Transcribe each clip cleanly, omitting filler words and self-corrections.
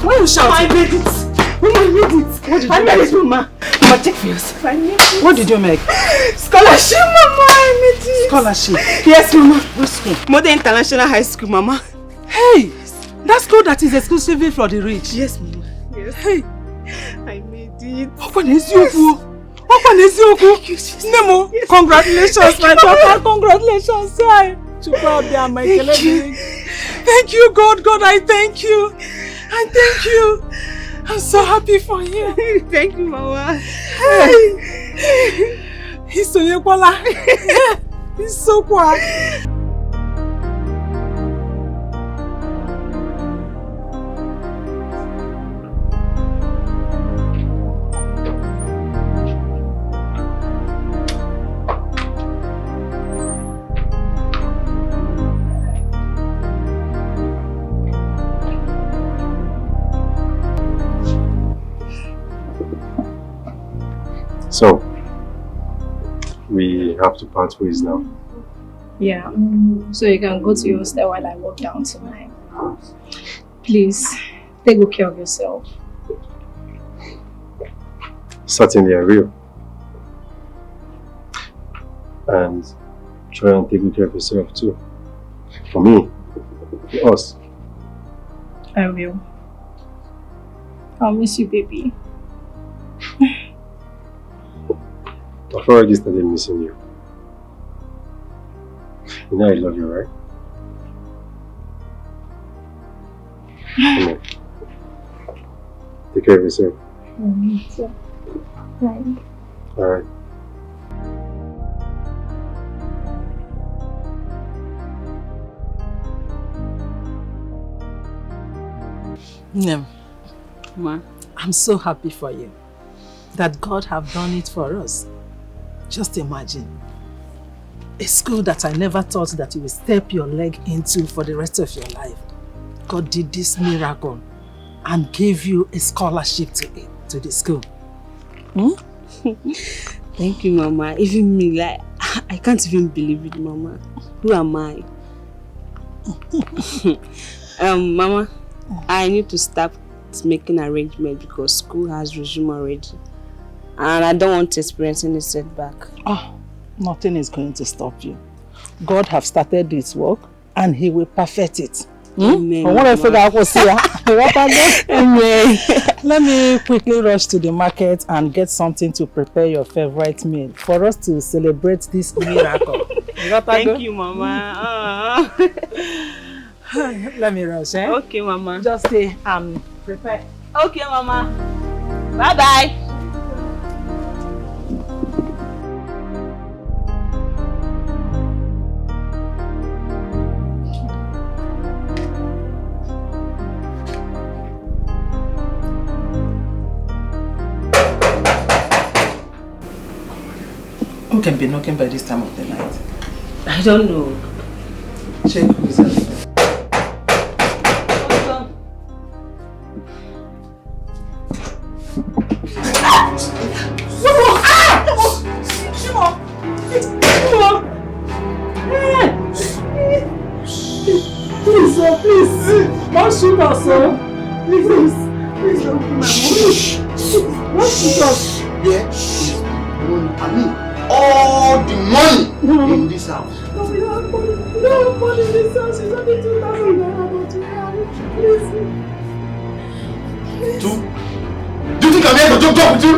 Why you shouting? I made it. Mama, I made it. What did you I made it, Mama. Mama, check for yourself. I made it. What did you make? Scholarship, Mama. I made it. Scholarship? Yes, Mama. Which school? Modern International High School, Mama. Hey! That school that is exclusively for the rich. Yes, Mama. Yes. Hey! I made it. Nemo, congratulations, my daughter. Congratulations. Thank you, God. God, I thank you. I thank you. I'm so happy for you. Thank you, Mama. Hey! He's so young. He's so quiet. So, we have to part ways now. Yeah, so you can go to your hostel while I walk down to mine. Please, take good care of yourself. Certainly I will. And try and take good care of yourself too. For me, for us. I will. I'll miss you, baby. I've already started missing you. You know I love you, right? Come on. Take care of yourself. Bye. Alright. Nem, Ma. I'm so happy for you that God have done it for us. Just imagine, a school that I never thought that you would step your leg into for the rest of your life. God did this miracle and gave you a scholarship to the school. Thank you, Mama. Even me, like, I can't even believe it, Mama. Who am I? Mama, I need to start making arrangements because school has resumed already. And I don't want to experience any setback. Oh, nothing is going to stop you. God have started this work and He will perfect it. Amen. Amen. Let me quickly rush to the market and get something to prepare your favorite meal for us to celebrate this miracle. Thank you, Mama. Let me rush, eh? Okay, Mama. Just stay and prepare. Okay, Mama. Bye-bye. Who can be knocking by this time of the night? I don't know. Check who's outside. Please, don't shoot us, sir. Please don't kill my mom. Don't shoot us. There is money. I mean, all the money in this house. No, we don't have money. We don't have money in this house. It's only 2,000 naira. Please. Do you think I'm here to joke with you?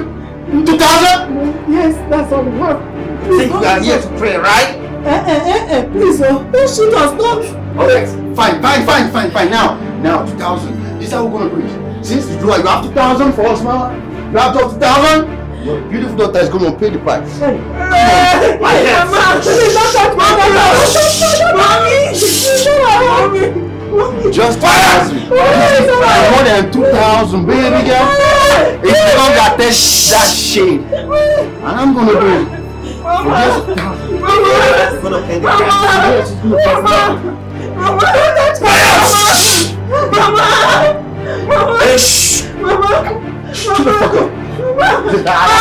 2,000? Yes, that's all we have. Think we are here to pray, right? Please, don't shoot us. Don't. Okay, fine. Now 2,000. This is how we're gonna do it. Since you have 2,000 for us, Mama. You have 2,000. Your beautiful daughter is gonna pay the price. Mama, please don't touch Mommy. Just 2,000. More than 2,000, baby girl. It's not that that shade. And I'm gonna do it. Mama, hey, shh! Shut the fuck up! Stop!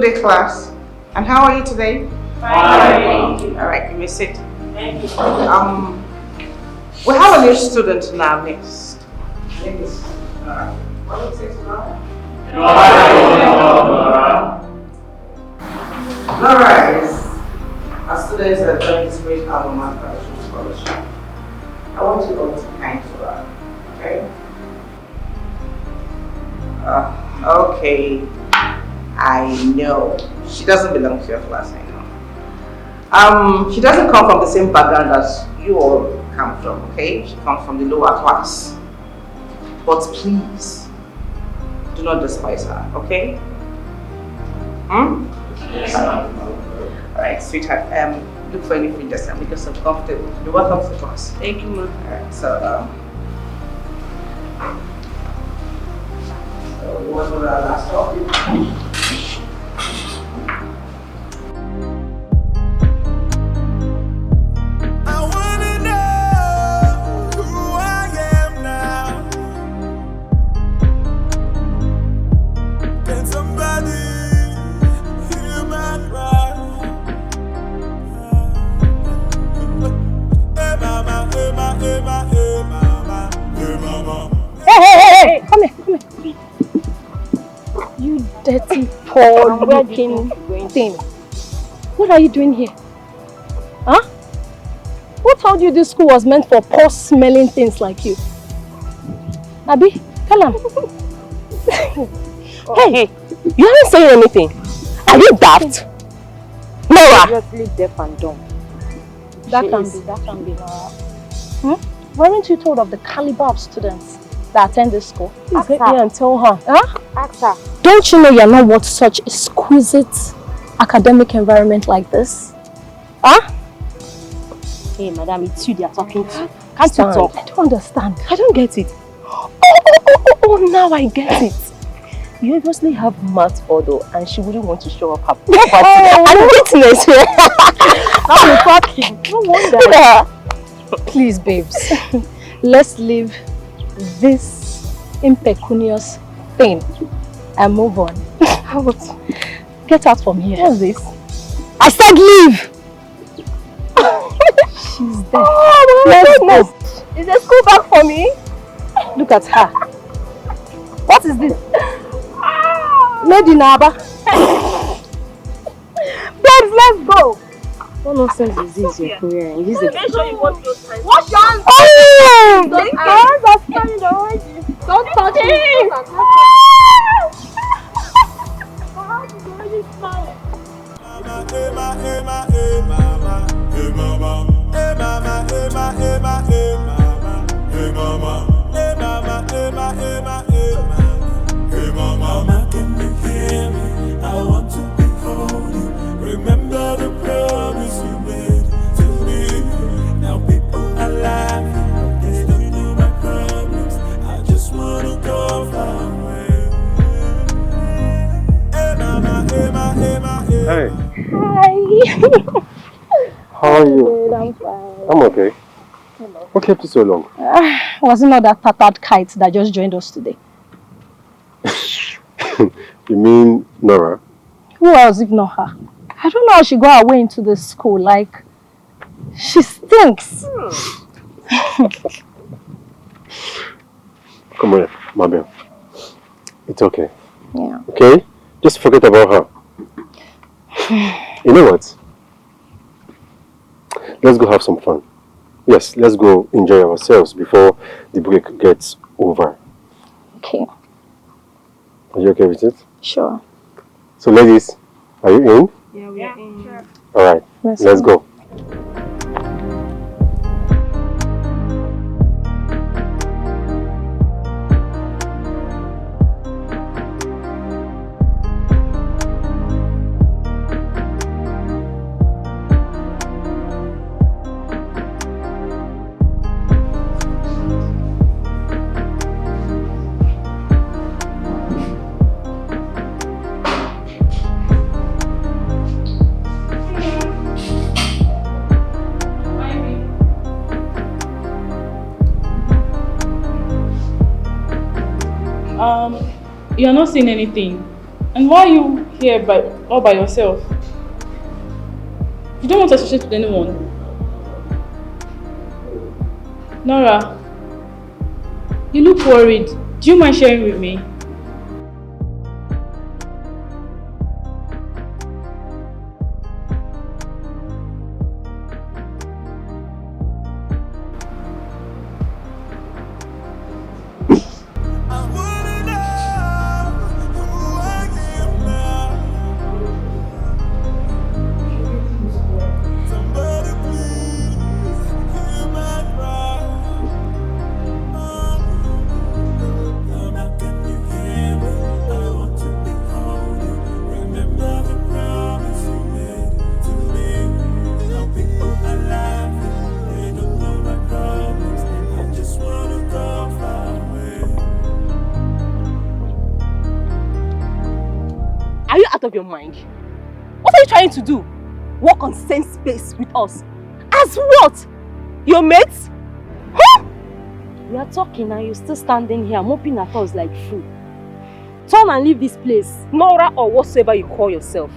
Good day, class. And how are you today? Fine. All right, give me a seat. Thank you. We have a new student in our midst. What is it now? Nora is a student at joining Spirit Alma Mater Scholarship. I want you all to be kind to her, okay? Okay. I know. She doesn't belong to your class, I know. She doesn't come from the same background as you all come from, okay? She comes from the lower class. But please, do not despise her, okay? Yes, ma'am. Alright, sweetheart, look for anything that's gonna make yourself comfortable. You're welcome to the class. Thank you, ma'am. Alright, so what was our last topic? Hey, come here. You dirty, poor looking thing. What are you doing here? Huh? Who told you this school was meant for poor smelling things like you? Abi, tell him. Hey, you haven't said anything. Are you daft? Nora! Obviously deaf and dumb. That can be Nora. Weren't you told of the caliber of students that attend this school? Please get here and tell her. Huh? Ask her. Don't you know you're not worth such exquisite academic environment like this? Huh? Hey, madam, it's you they are talking to. Can't you talk? I don't understand. I don't get it. Oh, now I get it. You obviously have math order and she wouldn't want to show up her property. I'm getting it. Now you're talking. No wonder. Please, babes, let's leave this impecunious thing and move on. Get out from here. What's this? I said leave! She's there. Oh my goodness! Is there school bag for me? Look at her. What is this? Lady Naba. Babes, let's go! What nonsense is this you're wearing? This is Make sure you wash your hands. Wash your hands! Oh! Your hands are standing already. Don't touch me! Remember the promise you made to me. Now people are laughing, they don't know my problems. I just wanna go far away. Hey mama, hey mama, hey mama, hey. Hey, Hi. how are you? Good, I'm fine. I'm okay. Hello. What kept you so long? Was it not that tattered kite that just joined us today? You mean Nora? Who else if not her? I don't know how she got her way into the school. Like, she stinks. Come on, Mabel. It's okay. Yeah. Okay? Just forget about her. You know what? Let's go have some fun. Yes, let's go enjoy ourselves before the break gets over. Okay. Are you okay with it? Sure. So ladies, are you in? Yeah, we are in. Sure. Alright, let's go. You're not seeing anything. And why are you here all by yourself? You don't want to associate with anyone. Nora, you look worried. Do you mind sharing with me? Of your mind. What are you trying to do? Walk on same space with us? As what? Your mates? Huh? We are talking and you're still standing here moping at us like fool. Turn and leave this place. Nora or whatsoever you call yourself.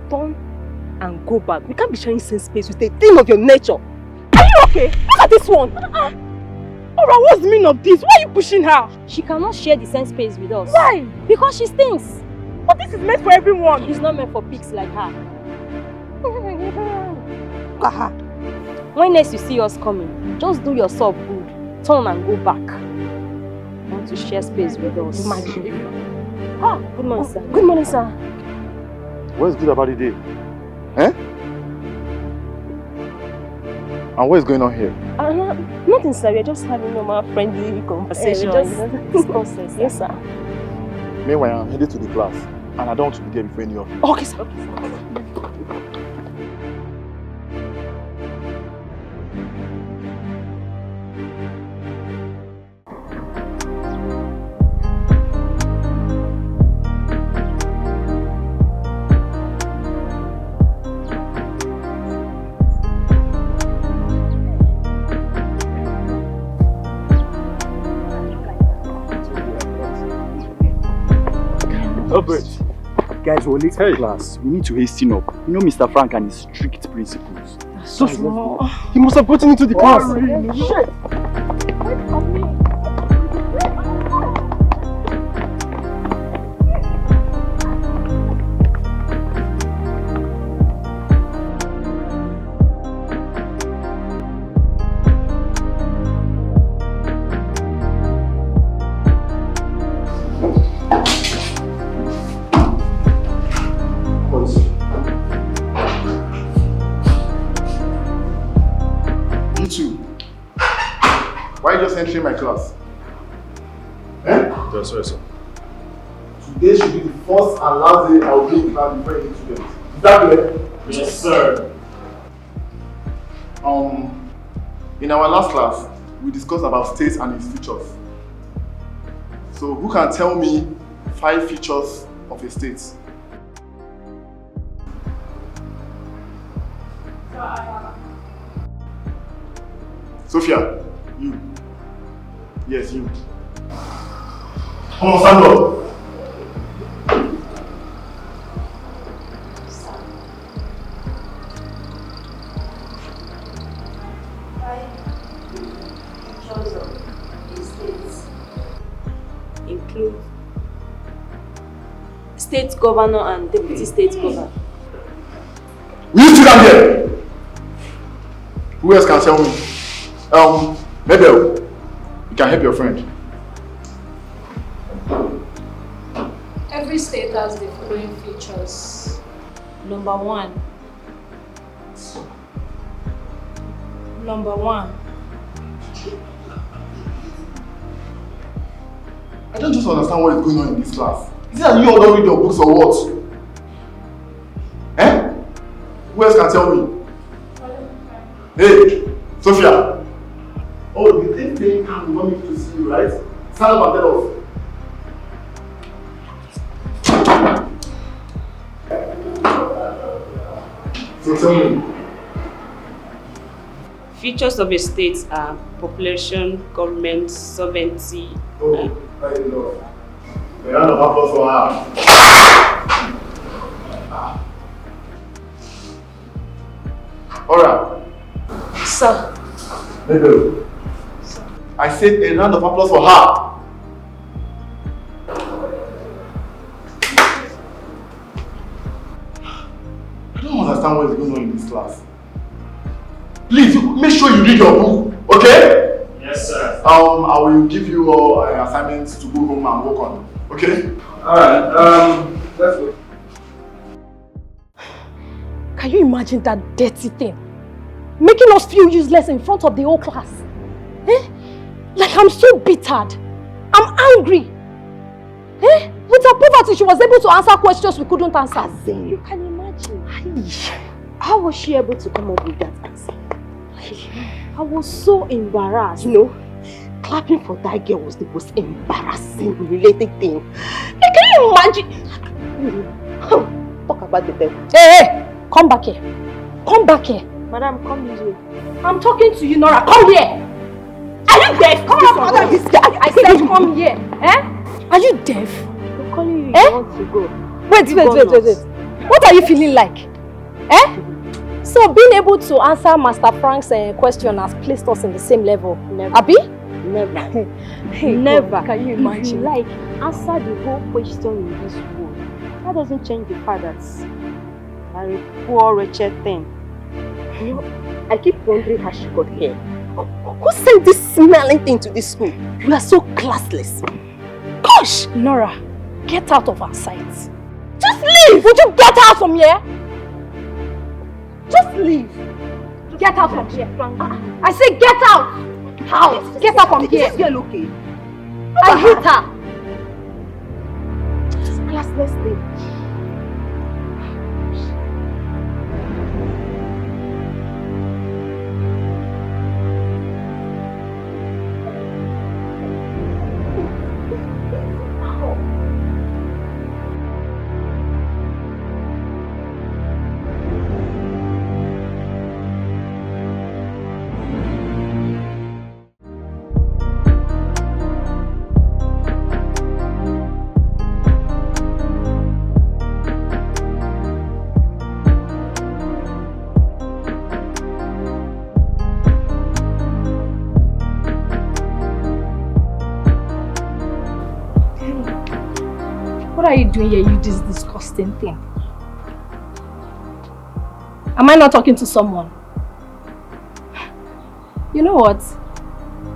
Turn and go back. We can't be sharing same space with a thing of your nature. Are you okay? Look at this one. Alright, what's the meaning of this? Why are you pushing her? She cannot share the same space with us. Why? Because she stinks. But this is meant for everyone. It's not meant for pigs like her. Look at her. When next you see us coming, just do yourself good. Turn and go back. Want to share space with us. Imagine. Ah, good morning, sir. Good morning, sir. What's good about the day? Eh? And what is going on here? Nothing, sir. We're just having a normal friendly conversation. Just discussing. Yes, sir. Meanwhile, I'm headed to the class, and I don't want to be there before any of you. Okay, sir. Okay, sir. Guys, we're late for class. We need to hasten up. You know Mr. Frank and his strict principles. Just he must have gotten into the class. Shit! Entering my class. Eh? Yes, sorry, sir. Today should be the first and last day I will be in class before any student. Is that clear? Yes, sir. In our last class, we discussed about states and its features. So who can tell me 5 features of a state? Sophia, you. Yes, you. Come on, stand up. Include state governor and deputy state governor. Will you sit down there? Who else can tell me? Mabel. You can help your friend. Every state has the following features. Number one. I don't just understand what is going on in this class. Is it that you all don't read your books or what? Eh? Who else can tell me? Hey, Sophia. Oh, you think they can want me to see you, right? Stand up and tell us. So tell me. Features of a state are population, government, sovereignty. Oh, I know. A round of applause for her. Sir. Baby, I said a round of applause for her. I don't understand what is going on in this class. Please, make sure you read your book, okay? Yes, sir. I will give you assignments to go home and work on, okay? Alright, let's go. Can you imagine that dirty thing? Making us feel useless in front of the whole class. Eh? Like I'm so bittered. I'm angry. Eh? With her poverty, she was able to answer questions we couldn't answer. You can imagine. How was she able to come up with that answer? I was so embarrassed. You know, clapping for that girl was the most embarrassing, humiliating thing. Like, can you imagine? Talk about the devil. Hey! Come back here. Come back here. Madam, come this way. I'm talking to you, Nora. Come here. Are you deaf? Come on, madam. I said come here. Eh? Are you deaf? I'm calling you. Eh? You want to go. Wait. What are you feeling like? Eh? So being able to answer Master Frank's question has placed us in the same level. Never. Abi? Never. Hey, never. God, can you imagine? If you like, answer the whole question in this world. That doesn't change the fact that I'm a poor, wretched thing. You know, I keep wondering how she got here. Who sent this smelling thing to this school? We are so classless. Gosh! Nora, get out of our sight. Just leave! Would you get out from here? Just leave. Get out from here. I say get out! Out! Get out from here. Is this girl okay? I hate her. Classless thing. What are you doing here, you this disgusting thing? Am I not talking to someone? You know what?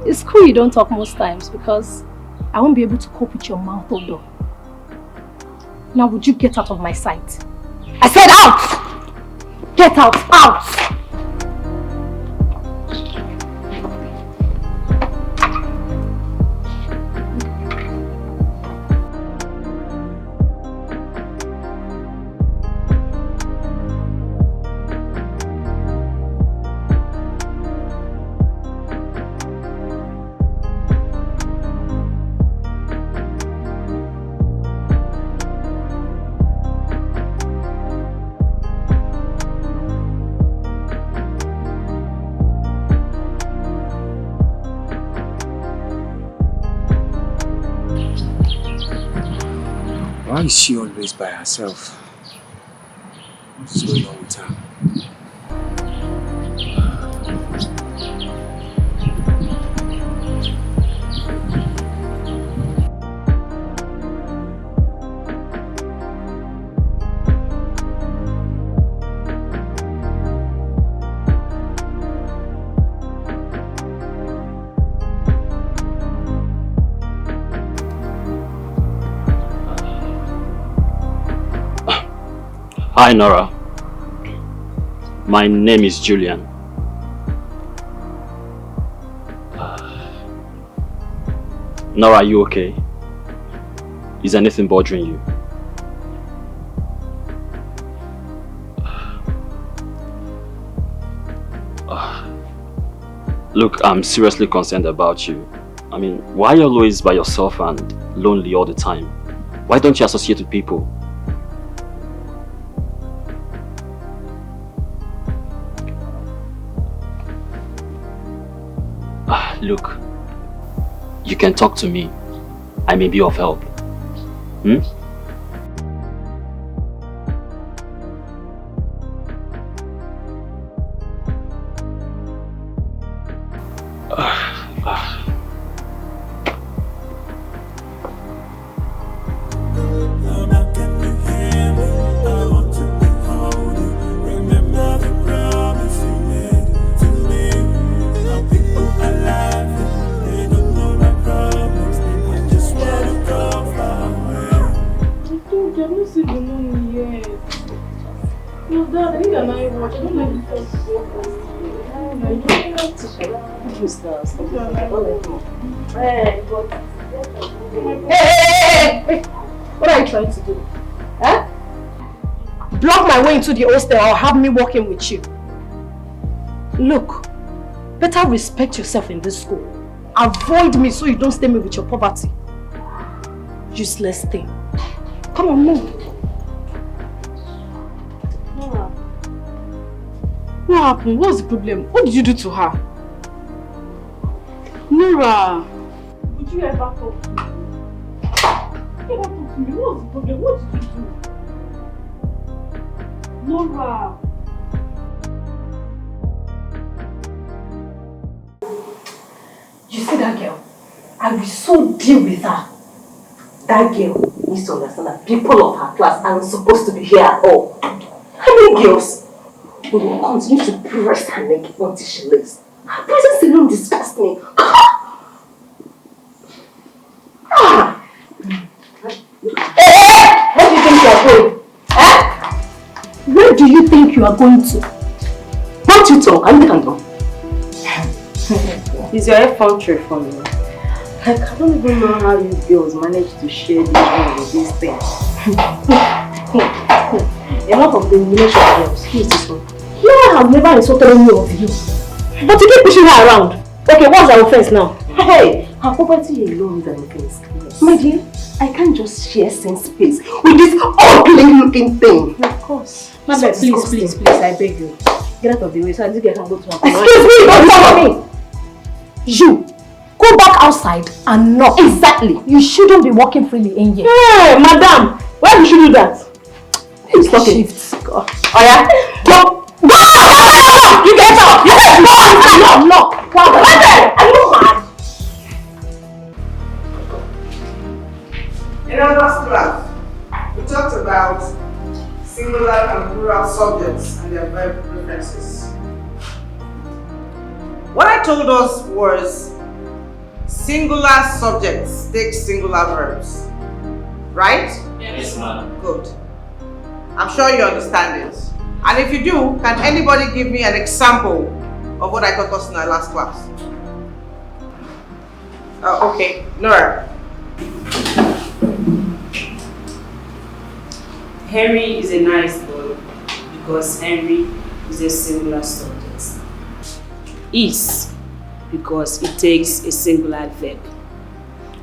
It's cool you don't talk most times because I won't be able to cope with your mouth odor. Now would you get out of my sight? I said out! Get out! Out! Why is she always by herself? What's going on with her? Hi Nora, my name is Julian. Nora, are you okay? Is anything bothering you? Look, I'm seriously concerned about you. I mean, why are you always by yourself and lonely all the time? Why don't you associate with people? Look, you can talk to me. I may be of help. Hey! What are you trying to do? Huh? Block my way into the hostel or have me walking with you? Look, better respect yourself in this school. Avoid me so you don't stain me with your poverty. Useless thing. Come on, move. What happened? What's the problem? What did you do to her? Nora! Would you ever talk to me? Would you ever talk to me? What's the problem? What did you do? Nora! You see that girl? I will so deal with her. That girl needs to understand that people of her class aren't supposed to be here at all. How many girls will continue to press her neck until she leaves? Her presence alone disgusts me. Hey! Where do you think you are going? Eh? Where do you think you are going to? Don't you talk? I'm not going. Is your hair puncture for me? Like, I don't even know how you girls manage to share this one with this thing. A lot of the relation girls. Who is this one? No, I have never insulted any of you. But you keep pushing her around. Okay, what's her offense now? Hey, her property alone is an offense. Yes. My dear, I can't just share same space with this ugly looking thing. Of course. Mabel, Please, I beg you. Get out of the way so I think I can go to her. Excuse me, don't follow me. You, go back outside and knock. Exactly. You shouldn't be walking freely in here. Hey, madam! Why did you do that? It's not shift. Oh yeah? Go! Go! You get up! You get up! No! Are you mad? In our last class, we talked about singular and plural subjects and their verb preferences. What I told us was singular subjects take singular verbs. Right? Yes, ma'am. Good. I'm sure you understand it. And if you do, can anybody give me an example of what I taught us in our last class? Okay, Nora. Henry is a nice boy because Henry is a singular subject. Is because it takes a singular verb.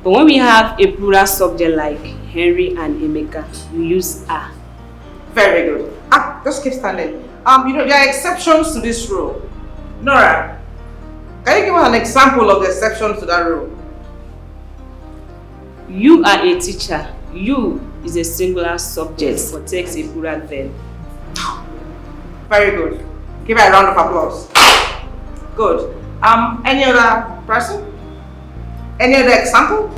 But when we have a plural subject like Henry and Emeka, we use are. Very good. Just keep standing. You know, there are exceptions to this rule. Nora, can you give us an example of the exceptions to that rule? You are a teacher. You is a singular subject but takes a plural verb. Very good. Give her a round of applause. Good. Any other person? Any other example?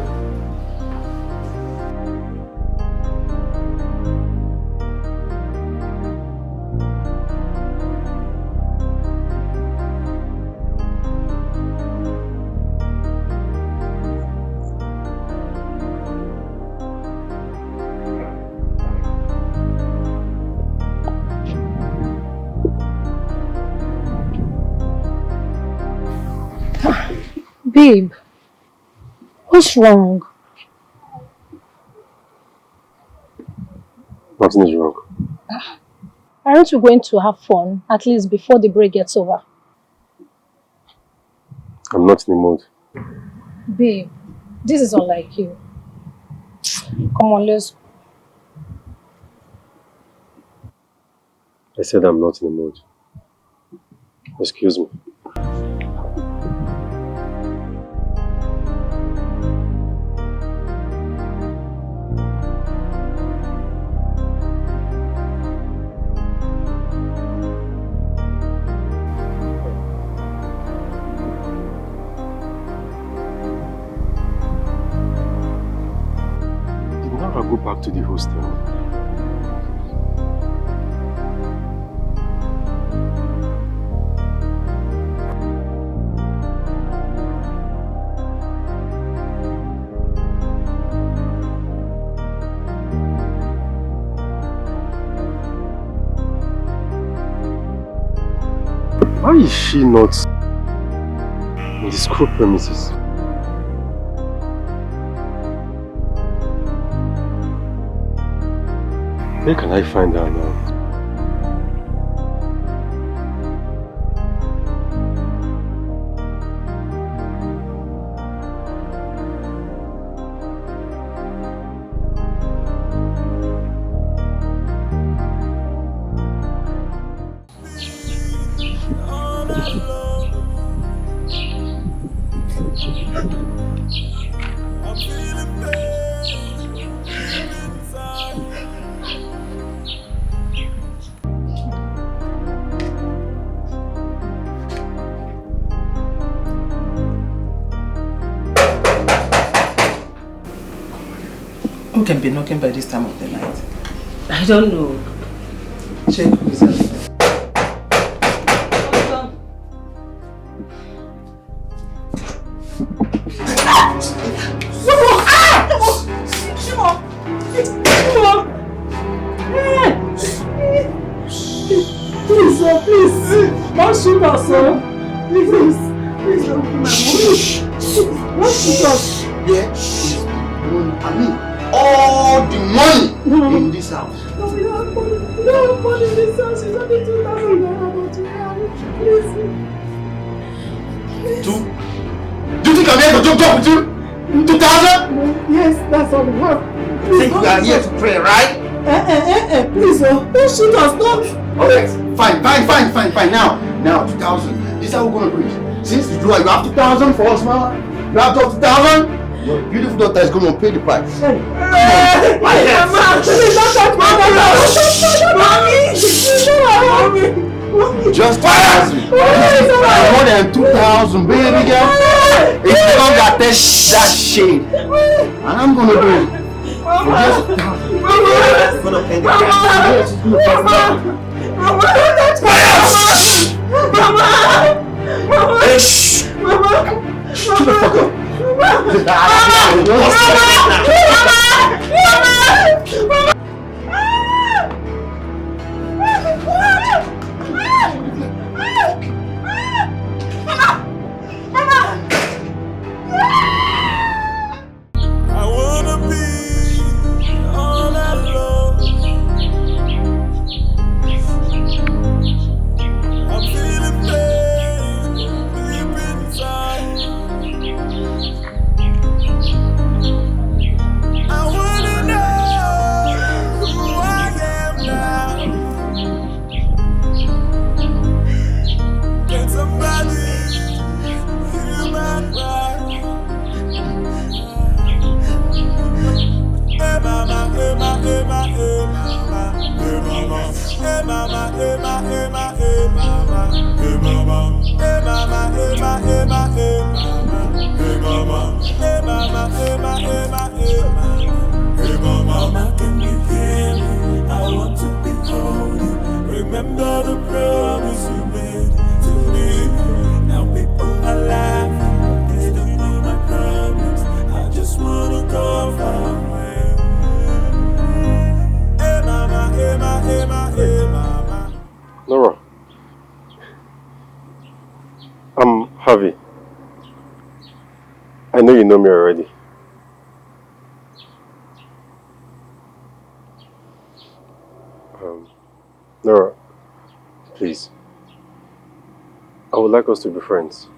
Babe, what's wrong? Nothing is wrong. Aren't you going to have fun, at least before the break gets over? I'm not in the mood. Babe, this is unlike you. Come on, let's... I said I'm not in the mood. Excuse me. Go back to the hostel. Why is she not? In the school premises. Where can I find her now? Who can be knocking by this time of the night? I don't know. Check who's out. Please, sir, please. Don't shoot us, sir. Please, please don't kill my mom. Don't shoot us. Yeah, I mean, all the money in this house. No, we don't have money. We don't have money in this house. It's only 2,000 naira, but we have it. Please. Two? Do you think I'm here to joke with you? 2,000? Yes, that's all we have. Please, think we are here to pray, right? Please, don't shoot us, don't. Okay, fine. Now, 2,000. This is how we're gonna do it. Since you have 2,000 for us, mama. You have 2,000. Your beautiful daughter is gonna pay the price. Mama, please don't touch my daughter. Mommy. Just 2,000. More than 2,000, baby girl. If you don't got that shade, and I'm gonna do it. For just 2,000. I'm gonna pay the price. Shut the fuck up. I wanna be all alone. I'm feeling pain deep inside. I wanna know who I am now. Can somebody hear my cry? Hey mama, hey mama, hey mama, hey mama, hey mama, hey mama, hey mama, hey mama, hey mama, hey mama, hey mama, hey mama, hey mama, hey mama, hey mama, hey mama, hey mama, mama, can you hear me? I want to behold you. Remember the promise you made to me. Now people are laughing, they still know my problems. I just wanna go far away. Hey mama, hey mama, hey mama, hey mama. Nora. I'm Harvey. I know you know me already. Nora, please. I would like us to be friends.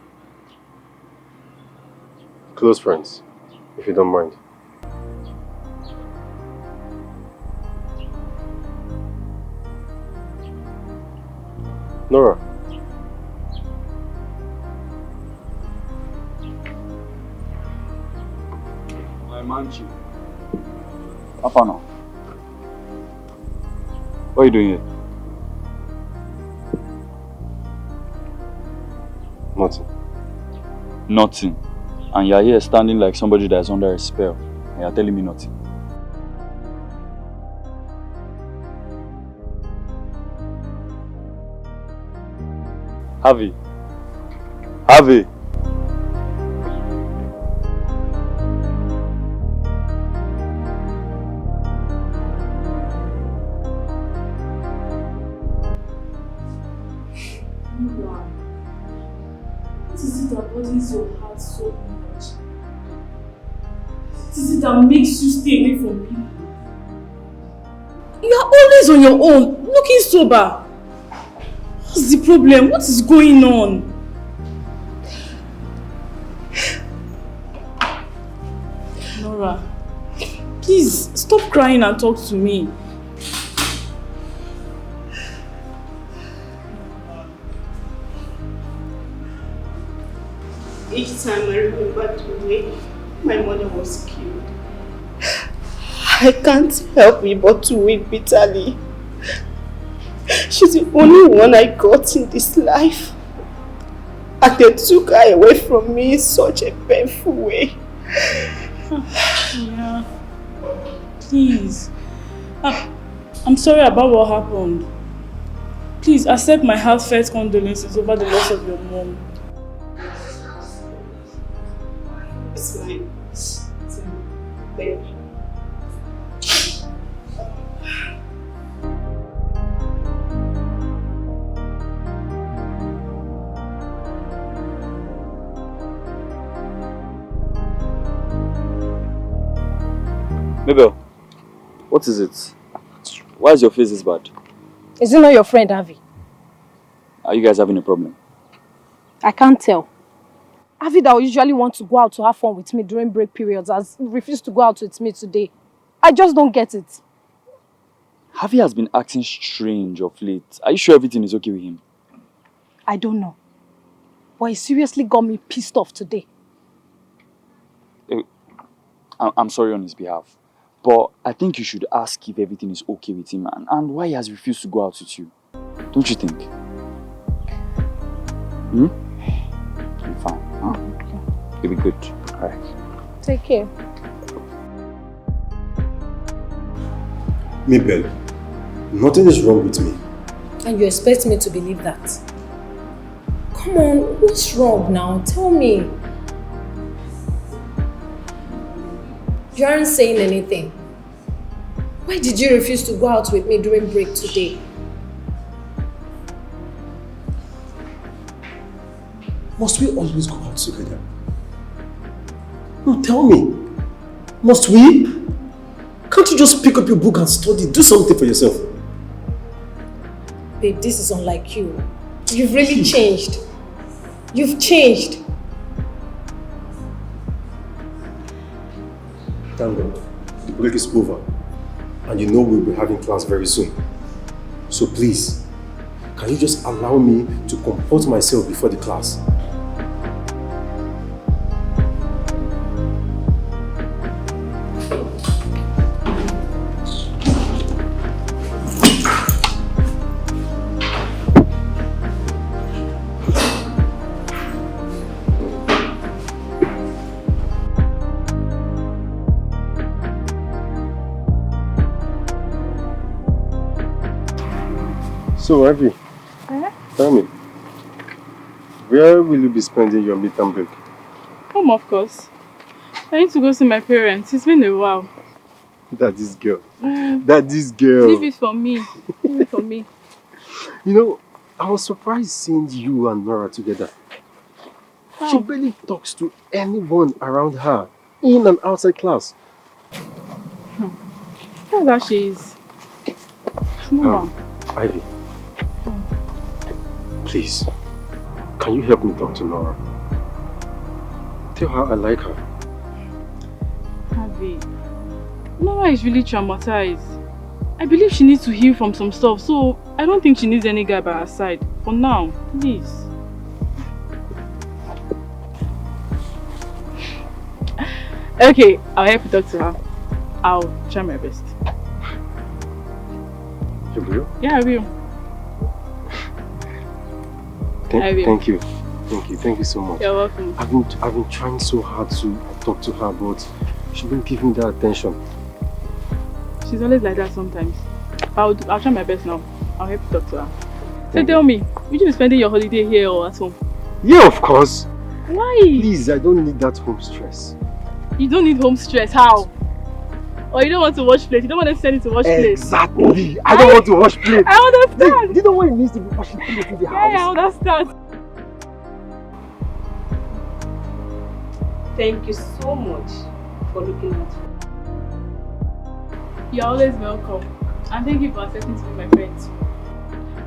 Close friends, if you don't mind. Nora. My manchi. Papa, no. What are you doing here? Nothing. Nothing. And you're here standing like somebody that's under a spell. And you're telling me nothing. Harvey. Harvey. What is it about hardens your heart so much? What is it that makes you stay away from people? You are always on your own, looking sober. What's the problem? What is going on? Nora, please stop crying and talk to me. Each time I remember the way my mother was killed, I can't help it but to weep bitterly. She's the only one I got in this life. And they took her away from me in such a painful way. Yeah. Please. I'm sorry about what happened. Please accept my heartfelt condolences over the loss of your mom. It's fine. Thank you. Mabel, what is it? Why is your face this bad? Is it not your friend, Avi? Are you guys having a problem? I can't tell. Avi that usually wants to go out to have fun with me during break periods has refused to go out with me today. I just don't get it. Avi has been acting strange of late. Are you sure everything is okay with him? I don't know. But he seriously got me pissed off today. I'm sorry on his behalf. But I think you should ask if everything is okay with him and why he has refused to go out with you. Don't you think? Hmm? You're fine, huh? Okay. You'll be good. Alright. Take care. Mabel, nothing is wrong with me. And you expect me to believe that? Come on, what's wrong now? Tell me. You aren't saying anything. Why did you refuse to go out with me during break today? Must we always go out together? No, tell me. Must we? Can't you just pick up your book and study? Do something for yourself. Babe, this is unlike you. You've really changed. You've changed. Thank God. The break is over. And you know we'll be having class very soon. So please, can you just allow me to comport myself before the class? So, Avi, tell me, where will you be spending your midterm break? Home, of course. I need to go see my parents. It's been a while. This girl. This girl. Leave it for me. Leave it for me. You know, I was surprised seeing you and Nora together. How? She barely talks to anyone around her, in and outside class. How that she is. Nora. Ivy. Please, can you help me talk to Nora? Tell her I like her. Avi, Nora is really traumatized. I believe she needs to heal from some stuff, so I don't think she needs any guy by her side. For now, please. Okay, I'll help you talk to her. I'll try my best. You will? Yeah, I will. Thank you so much. You're welcome. I've been trying so hard to talk to her, but she won't give me that attention. She's always like that sometimes. I'll try my best now. I'll help you talk to her. So tell me, would you be spending your holiday here or at home? Yeah, of course. Why? Please, I don't need that home stress. You don't need home stress. How? Or you don't want to watch plays? You don't want to send it to watch plays? Exactly. I don't want to watch plays. I understand. Do you know what it means to be watching plays in the house? Yeah, I understand. Thank you so much for looking out for me. You're always welcome. And thank you for accepting to be my friend too.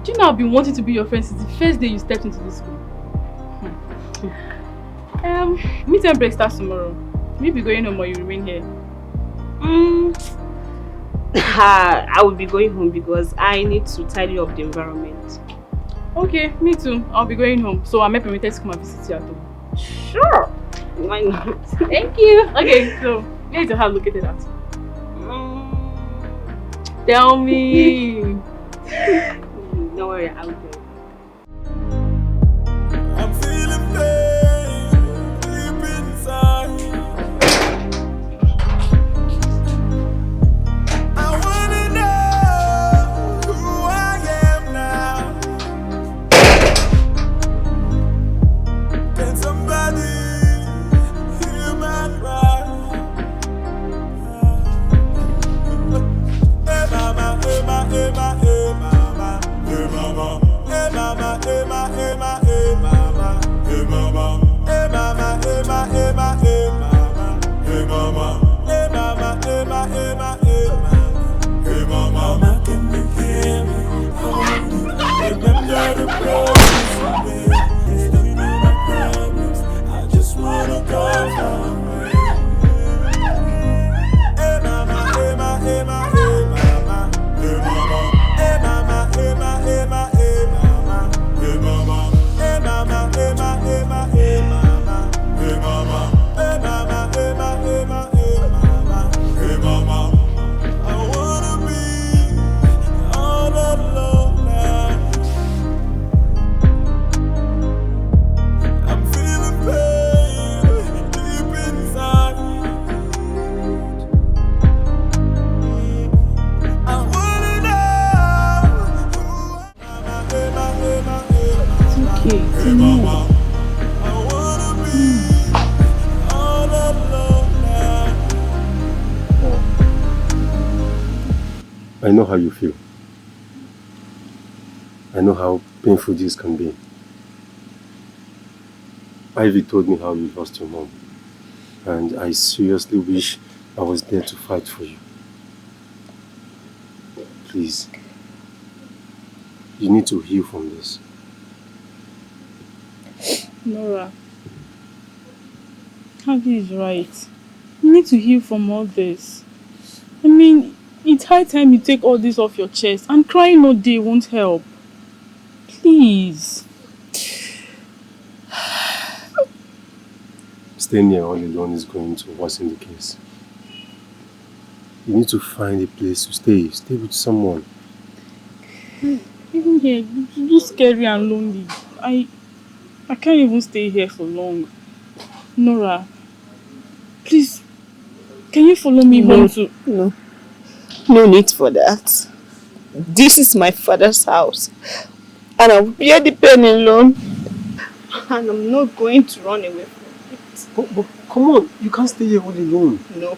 Do you know I've been wanting to be your friend since the first day you stepped into this school? Midterm break starts tomorrow. Will you be going home or you remain here? I will be going home because I need to tidy up the environment. Okay, me too. I'll be going home. So I'm permitted to come and visit you at home. Sure. Why not? Thank you. Okay, so where is your house located at? Tell me. Don't worry, I'll go. I'm feeling pain deep inside. I wanna know who I am now. Can somebody hear my cry? Hey mama, hey mama, hey mama, hey mama, hey mama, hey mama, hey mama, hey mama, hey mama, hey mama, hey mama, hey mama, hey mama, hey mama, hey mama, hey mama, hey mama, hey mama, mama, can you hear me? Remember the promise you made. Still know my problems. I just wanna go far away. Hey mama, hey mama, hey mama, hey mama, hey mama, hey mama, hey mama, hey mama, hey mama, hey mama, hey mama, hey mama, hey mama, hey mama, hey mama, hey mama, hey mama, hey mama, hey mama. I wanna be all alone now. I'm feeling pain deep inside. I wanna know who It's okay. It's enough. I wanna be all alone now. I know how you feel. I know how painful this can be. Ivy told me how you lost your mom, and I seriously wish I was there to fight for you. Please, you need to heal from this. Nora, Ivy is right. You need to heal from all this. I mean, it's high time you take all this off your chest, and crying all day won't help. Please. Staying here all alone is going to worsen the case. You need to find a place to stay. Stay with someone. Even here, it's too scary and lonely. I can't even stay here for long. Nora, please, can you follow me home to... No need for that. This is my father's house, and I will bear the pain alone. And I'm not going to run away from it. But come on, you can't stay here all alone. No,